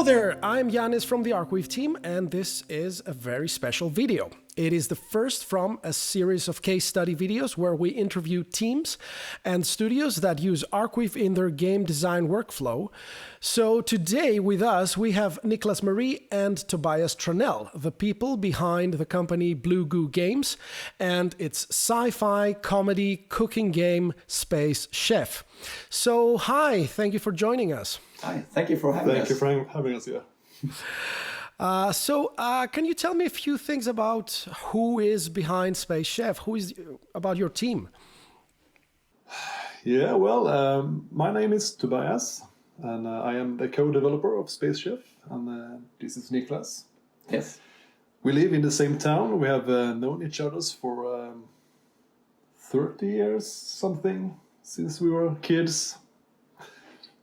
there, I'm Giannis from the Arcweave team, and this is a very special video. It is the first from a series of case study videos where we interview teams and studios that use Arcweave in their game design workflow. So today with us, we have Niclas Marie and Tobias Tranell, the people behind the company Blue Goo Games and its sci-fi comedy cooking game Space Chef. So hi, thank you for joining us. Hi, thank you for having us. Thank you for having us here. Can you tell me a few things about who is behind Space Chef? Who is about your team? Yeah, well, my name is Tobias, and I am the co-developer of Space Chef, and this is Niclas. Yes. We live in the same town. We have known each other for 30 years, something, since we were kids.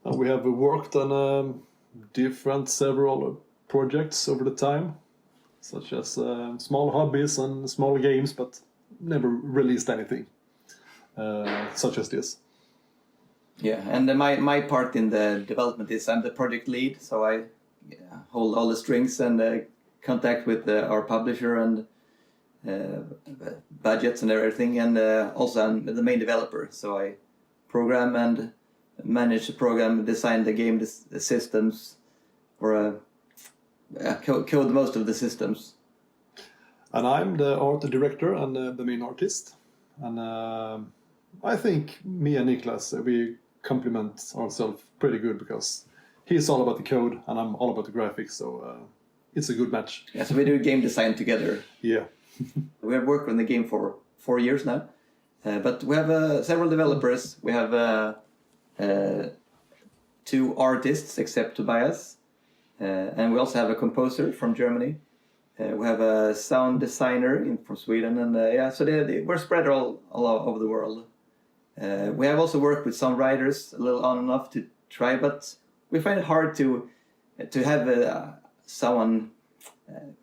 And we have worked on several projects over the time, such as small hobbies and small games, but never released anything such as this. Yeah, and my part in the development is I'm the project lead, so I hold all the strings and contact with our publisher and budgets and everything, and also I'm the main developer, so I program and manage the program, design the game the systems, or code most of the systems. And I'm the art director and the main artist. And I think me and Niclas, we complement ourselves pretty good because he's all about the code and I'm all about the graphics. So it's a good match. Yeah, so we do game design together. Yeah. We have worked on the game for 4 years now. But we have several developers. We have 2 artists, except Tobias. And we also have a composer from Germany. We have a sound designer from Sweden, and so we're spread all over the world. We have also worked with some writers a little on and off to try, but we find it hard to have someone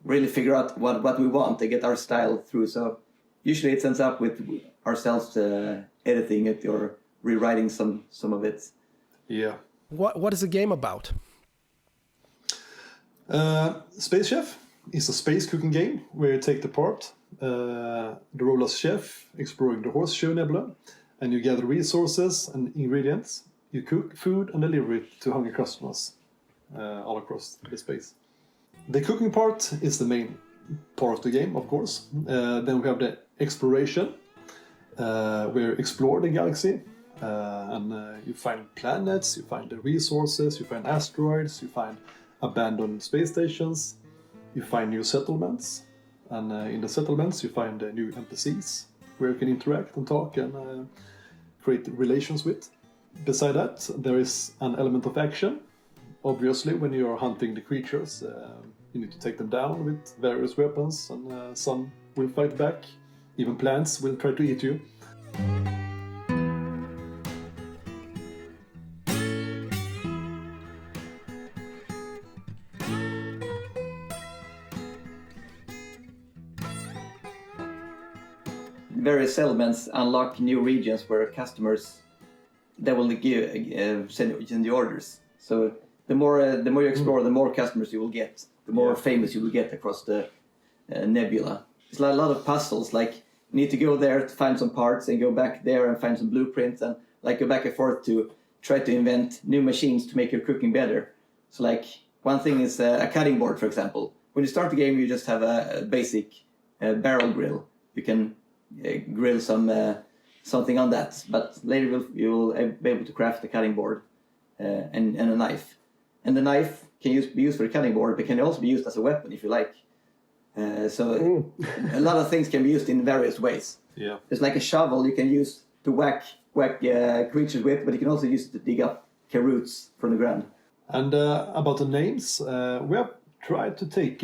really figure out what we want to get our style through. So usually it ends up with ourselves editing it or rewriting some of it. Yeah. What is the game about? Space Chef is a space cooking game where you take the part, the role as chef, exploring the Horseshoe Nebula, and you gather resources and ingredients. You cook food and deliver it to hungry customers all across the space. The cooking part is the main part of the game, of course. Then we have the exploration, where you explore the galaxy. And you find planets, you find the resources, you find asteroids, you find abandoned space stations, you find new settlements, and in the settlements you find new NPCs where you can interact and talk and create relations with. Beside that, there is an element of action. Obviously, when you are hunting the creatures, you need to take them down with various weapons, and some will fight back. Even plants will try to eat you. Various settlements unlock new regions where customers they will send the orders. So the more you explore, the more customers you will get, the more famous you will get across the nebula. It's like a lot of puzzles. Like you need to go there to find some parts and go back there and find some blueprints and like go back and forth to try to invent new machines to make your cooking better. So like one thing is a cutting board, for example. When you start the game, you just have a basic barrel grill. You can grill something on that, but later you'll be able to craft a cutting board and a knife. And the knife can be used for the cutting board, but can also be used as a weapon if you like. So a lot of things can be used in various ways. Yeah. It's like a shovel you can use to whack creatures with, but you can also use it to dig up roots from the ground. And about the names, we have tried to take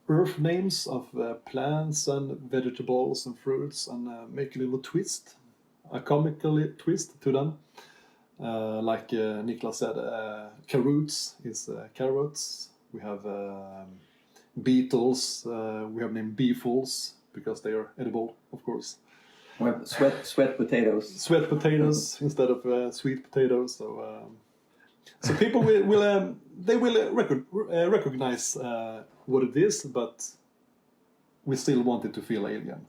earth names of plants and vegetables and fruits and make a little twist, a comical twist to them. Like Niclas said, carrots is carrots. We have beetles. We have named beefles because they are edible, of course. We have sweat potatoes. Sweat potatoes instead of sweet potatoes. So people will they will recognize what it is, but we still want it to feel alien.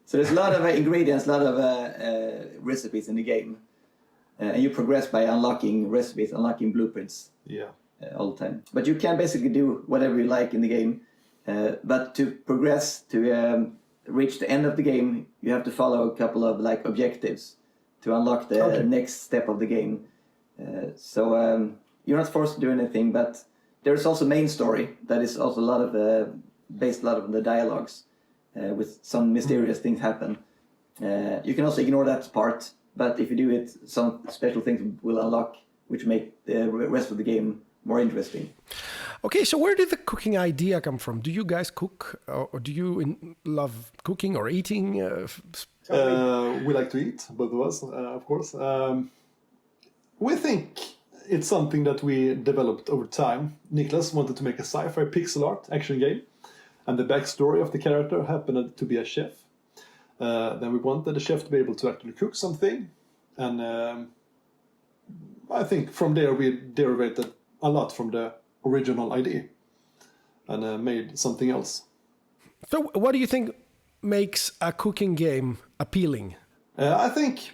So there's a lot of ingredients, a lot of recipes in the game. And you progress by unlocking recipes, unlocking blueprints all the time. But you can basically do whatever you like in the game. But to progress, to reach the end of the game, you have to follow a couple of like objectives to unlock the next step of the game. So you're not forced to do anything, but there's also main story that is also a lot of based a lot on the dialogues with some mysterious things happen. You can also ignore that part, but if you do it, some special things will unlock, which make the rest of the game more interesting. Okay, so where did the cooking idea come from? Do you guys cook, or do you love cooking or eating? We like to eat, both of us, of course. We think it's something that we developed over time. Niclas wanted to make a sci-fi pixel art action game, and the backstory of the character happened to be a chef. Then we wanted the chef to be able to actually cook something, and I think from there we derivated a lot from the original idea and made something else. So what do you think makes a cooking game appealing? I think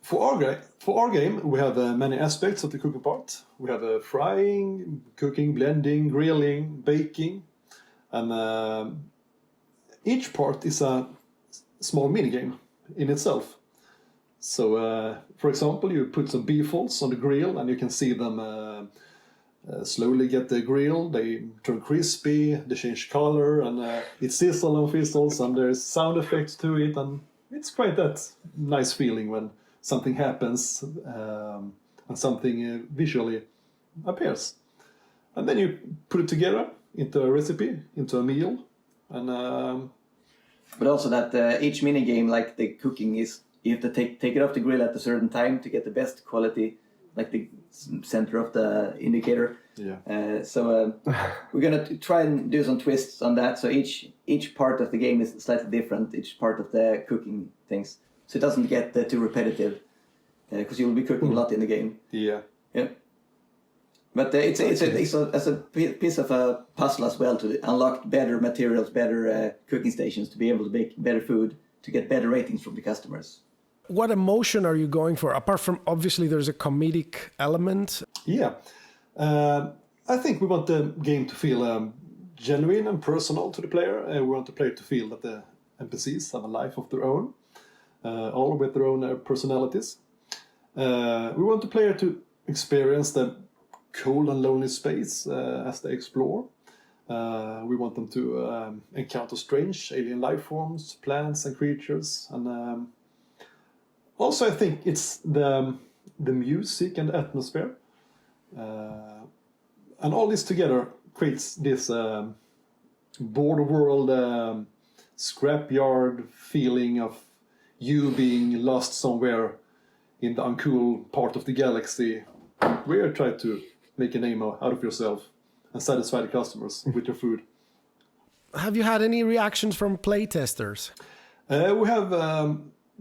for our game we have many aspects of the cooking part. We have frying, cooking, blending, grilling, baking, and each part is a small minigame in itself. So, for example, you put some beefles on the grill and you can see them slowly get the grill, they turn crispy, they change color, and it sizzles and fizzles, and there's sound effects to it, and it's quite that nice feeling when something happens and something visually appears. And then you put it together into a recipe, into a meal, and... But also that each mini game, like the cooking, is you have to take it off the grill at a certain time to get the best quality, like the center of the indicator. Yeah. So we're gonna try and do some twists on that. So each part of the game is slightly different. Each part of the cooking things, so it doesn't get too repetitive, because you will be cooking a lot in the game. Yeah. Yeah. But it's a piece of a puzzle as well to unlock better materials, better cooking stations, to be able to make better food, to get better ratings from the customers. What emotion are you going for? Apart from, obviously, there's a comedic element. Yeah. I think we want the game to feel genuine and personal to the player. We want the player to feel that the NPCs have a life of their own, all with their own personalities. We want the player to experience the cold and lonely space as they explore. We want them to encounter strange alien life forms, plants and creatures, and also I think it's the music and the atmosphere, and all this together creates this border world scrapyard feeling of you being lost somewhere in the uncool part of the galaxy. We're trying to make a name out of yourself and satisfy the customers with your food. Have you had any reactions from playtesters? We have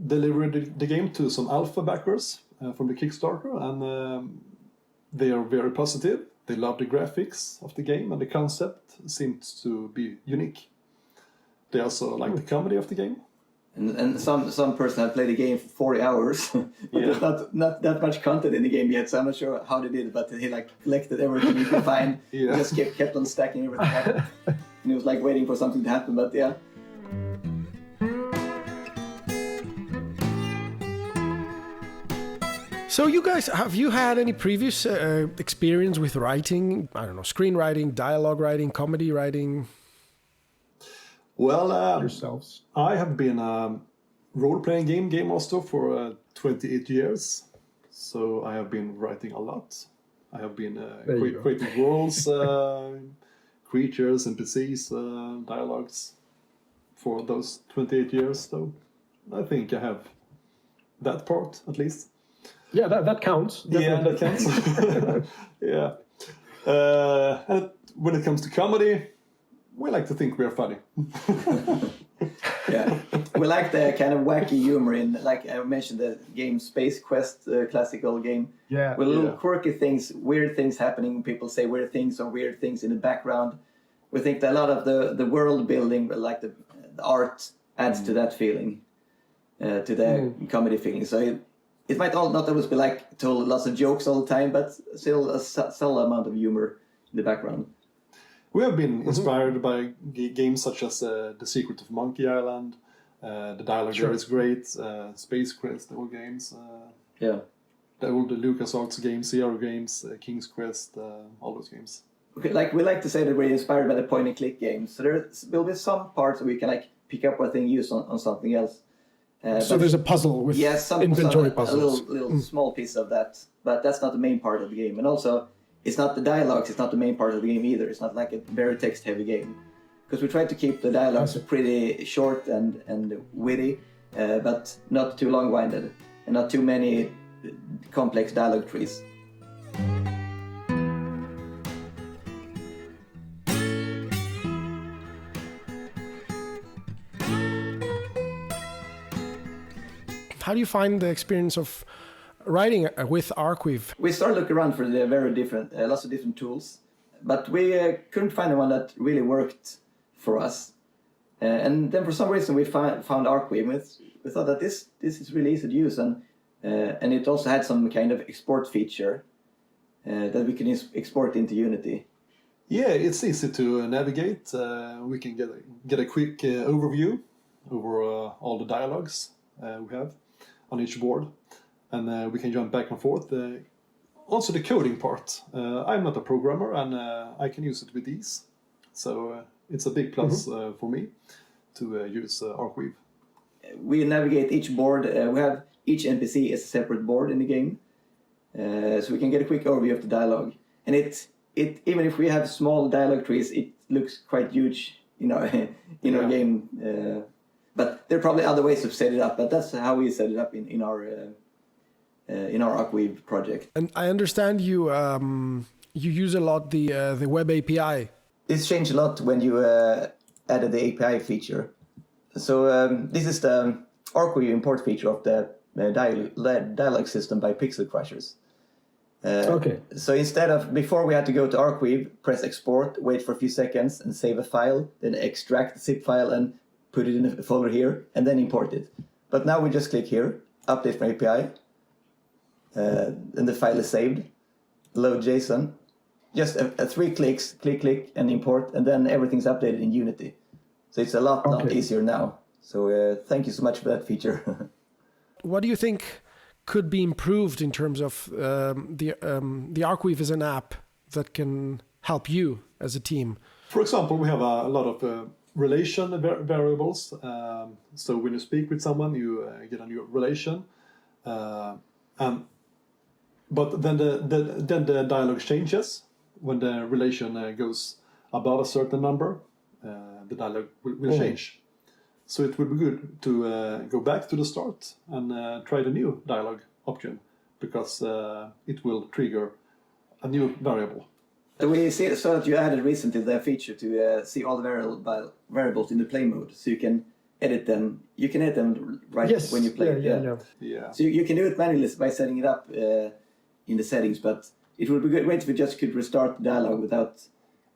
delivered the game to some alpha backers from the Kickstarter, and they are very positive. They love the graphics of the game, and the concept seems to be unique. They also like the comedy of the game. And some person have played the game for 40 hours, but there's not that much content in the game yet, so I'm not sure how they did it, but he like collected everything he could find, just kept on stacking everything up, and he was like waiting for something to happen, but yeah. So you guys, have you had any previous experience with writing? I don't know, screenwriting, dialogue writing, comedy writing? Well, yourselves. I have been a role-playing game master for 28 years, so I have been writing a lot. I have been creating worlds, creatures, NPCs, dialogues for those 28 years. So I think I have that part at least. Yeah, that counts. Definitely. Yeah, that counts. Yeah. And when it comes to comedy, we like to think we are funny. Yeah, we like the kind of wacky humor in, like I mentioned, the game Space Quest, classical game. Yeah. With little quirky things, weird things happening. People say weird things or weird things in the background. We think that a lot of the world building, like the art, adds to that feeling, to the comedy feeling. So it might not always be like told lots of jokes all the time, but still a subtle amount of humor in the background. We have been inspired by games such as The Secret of Monkey Island. The dialogue there is great. Space Quest, the old games. The old LucasArts games, Sierra games, King's Quest, all those games. Okay, like we like to say that we're inspired by the point and click games. So there will be some parts where we can like pick up what they use on something else. So there's a puzzle with inventory puzzles. A little small piece of that, but that's not the main part of the game. And also, it's not the dialogues, it's not the main part of the game either. It's not like a very text-heavy game. Because we try to keep the dialogues pretty short and witty, but not too long-winded, and not too many complex dialogue trees. How do you find the experience of writing with Arcweave? We started looking around for the very different, lots of different tools, but we couldn't find one that really worked for us. And then for some reason we found Arcweave. We thought that this is really easy to use, and it also had some kind of export feature that we can export into Unity. Yeah, it's easy to navigate. We can get a quick overview over all the dialogues we have on each board, and we can jump back and forth. Also the coding part. I'm not a programmer, and I can use it with ease. So it's a big plus for me to use Arcweave. We navigate each board. We have each NPC as a separate board in the game, so we can get a quick overview of the dialogue. And it even if we have small dialogue trees, it looks quite huge, our game. But there are probably other ways to set it up. But that's how we set it up in our Arcweave project. And I understand you use a lot the web API. This changed a lot when you added the API feature. So this is the Arcweave import feature of the dialogue system by Pixel Crushers. So instead of, before we had to go to Arcweave, press export, wait for a few seconds and save a file, then extract the zip file and put it in a folder here, and then import it. But now we just click here, update from API, and the file is saved, load JSON. Just a 3 clicks, click, and import, and then everything's updated in Unity. So it's a lot easier now. So thank you so much for that feature. What do you think could be improved in terms of the Arcweave as an app that can help you as a team? For example, we have a lot of relation variables. So when you speak with someone, you get a new relation. But then the dialogue changes. When the relation goes above a certain number, the dialogue will change. So it would be good to go back to the start and try the new dialogue option, because it will trigger a new variable. We saw that you added recently the feature to see all the variables in the play mode, so you can edit them. You can edit them when you play. Yeah. So you can do it manually by setting it up in the settings, but it would be great if we just could restart the dialogue without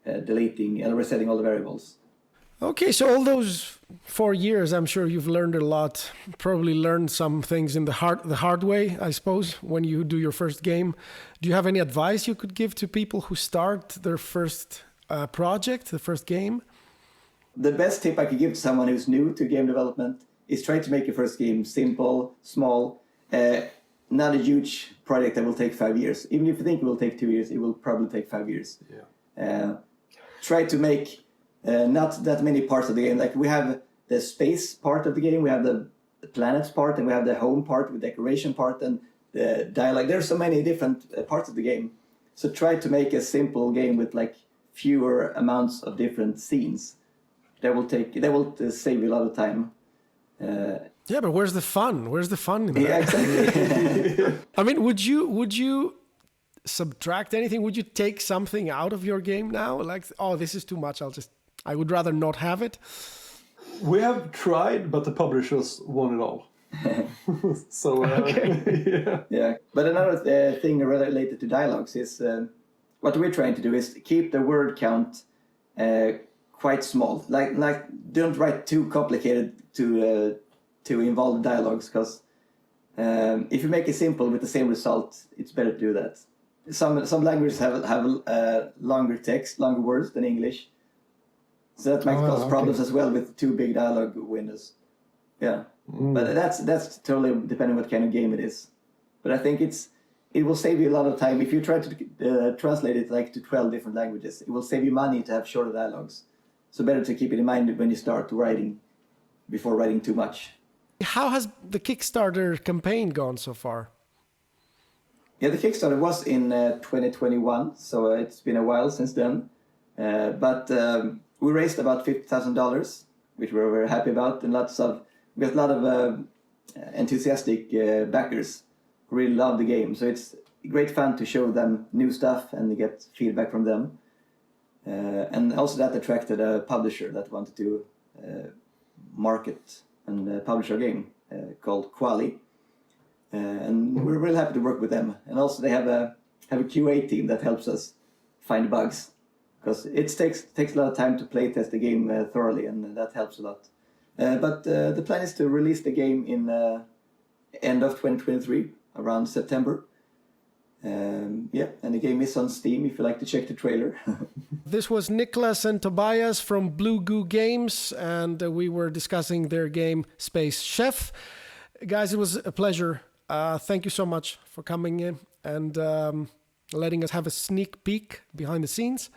deleting and resetting all the variables. Okay, so all those 4 years, I'm sure you've learned a lot. Probably learned some things in the hard way, I suppose, when you do your first game. Do you have any advice you could give to people who start their first project, the first game? The best tip I could give to someone who's new to game development is try to make your first game simple, small, not a huge project that will take 5 years. Even if you think it will take 2 years, it will probably take 5 years. Yeah. Try to make not that many parts of the game. Like we have the space part of the game, we have the planets part, and we have the home part with decoration part and the dialogue. There's so many different parts of the game. So try to make a simple game with like fewer amounts of different scenes. That will save you a lot of time. Yeah, but where's the fun? Where's the fun in that? Yeah, exactly. I mean, would you subtract anything? Would you take something out of your game now? Like, oh, this is too much. I would rather not have it. We have tried, but the publishers won it all. So, Yeah. But another thing related to dialogues is what we're trying to do is keep the word count quite small. Like don't write too complicated to involve dialogues, because if you make it simple with the same result, it's better to do that. Some languages have longer text, longer words than English, so that might cause problems as well with too big dialogue windows. Yeah, but that's totally depending what kind of game it is. But I think it will save you a lot of time if you try to translate it like to 12 different languages. It will save you money to have shorter dialogues. So better to keep it in mind when you start writing, before writing too much. How has the Kickstarter campaign gone so far? Yeah, the Kickstarter was in 2021, so it's been a while since then. But we raised about $50,000, which we're very happy about, and we got a lot of enthusiastic backers who really love the game. So it's great fun to show them new stuff and get feedback from them. And also that attracted a publisher that wanted to market and publish our game called Quali. And we're really happy to work with them. And also they have a QA team that helps us find bugs, because it takes a lot of time to play test the game thoroughly, and that helps a lot. But the plan is to release the game in end of 2023, around September. And the game is on Steam if you like to check the trailer. This was Niclas and Tobias from Blue Goo Games, and we were discussing their game Space Chef. Guys, it was a pleasure. Thank you so much for coming in and letting us have a sneak peek behind the scenes.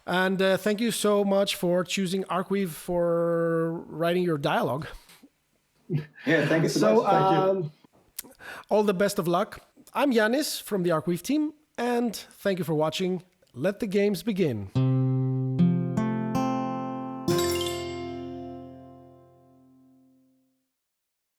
And thank you so much for choosing Arcweave for writing your dialogue. Yeah, thank you so much. Thank you. All the best of luck. I'm Giannis from the Arcweave team, and thank you for watching. Let the games begin.